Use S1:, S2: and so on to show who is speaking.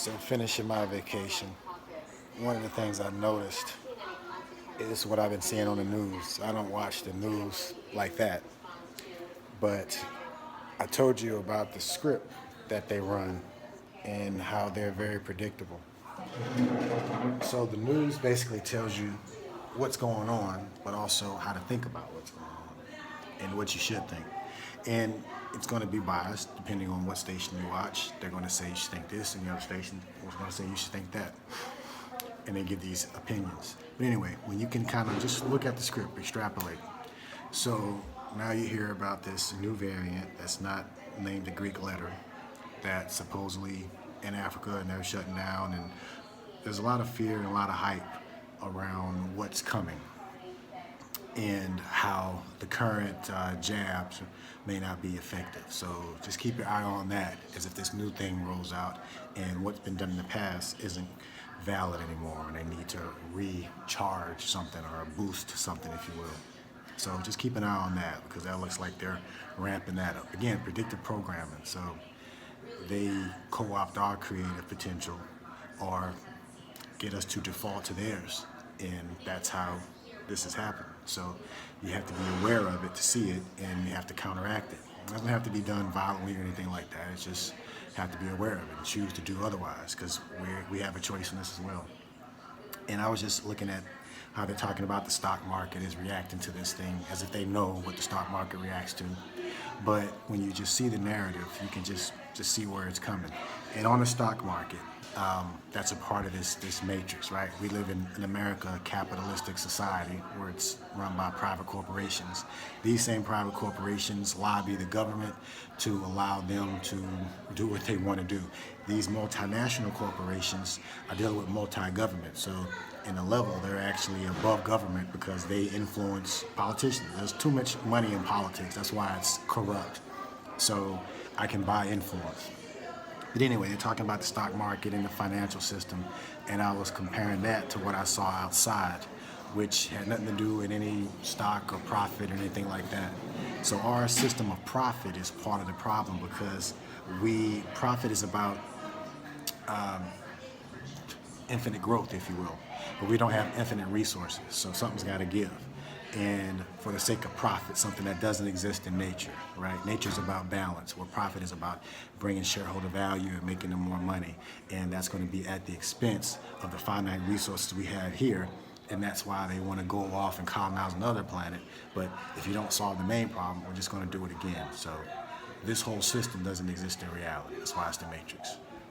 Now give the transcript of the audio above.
S1: So finishing my vacation, one of the things I noticed is what I've been seeing on the news. I don't watch the news like that, but I told you about the script that they run and how they're very predictable. So the news basically tells you what's going on, but also how to think about what's going on and what you should think. And it's going to be biased depending on what station you watch. They're going to say you should think this, and the other station is going to say you should think that. And they give these opinions. But anyway, when you can kind of just look at the script, extrapolate. So now you hear about this new variant that's not named a Greek letter that's supposedly in Africa and they're shutting down. And there's a lot of fear and a lot of hype around what's coming and how the current jabs may not be effective. So just keep your eye on that as if this new thing rolls out and what's been done in the past isn't valid anymore and they need to recharge something or boost something, if you will. So just keep an eye on that because that looks like they're ramping that up. Again, predictive programming. So they co-opt our creative potential or get us to default to theirs. And that's how this is happening. So you have to be aware of it to see it and you have to counteract it. It doesn't have to be done violently or anything like that. It's just have to be aware of it and choose to do otherwise because we have a choice in this as well. And I was just looking at how they're talking about the stock market is reacting to this thing as if they know what the stock market reacts to. But when you just see the narrative, you can just see where it's coming. And on the stock market, that's a part of this matrix, right? We live in America, a capitalistic society where it's run by private corporations. These same private corporations lobby the government to allow them to do what they want to do. These multinational corporations are dealing with multi-government. So in a level, they're actually above government because they influence politicians. There's too much money in politics. That's why it's corrupt. So I can buy influence. But anyway, they're talking about the stock market and the financial system, and I was comparing that to what I saw outside, which had nothing to do with any stock or profit or anything like that. So our system of profit is part of the problem because profit is about infinite growth, if you will, but we don't have infinite resources, so something's got to give. And for the sake of profit, something that doesn't exist in nature, right? Nature's about balance, where profit is about bringing shareholder value and making them more money. And that's going to be at the expense of the finite resources we have here. And that's why they want to go off and colonize another planet. But if you don't solve the main problem, we're just going to do it again. So this whole system doesn't exist in reality. That's why it's the Matrix.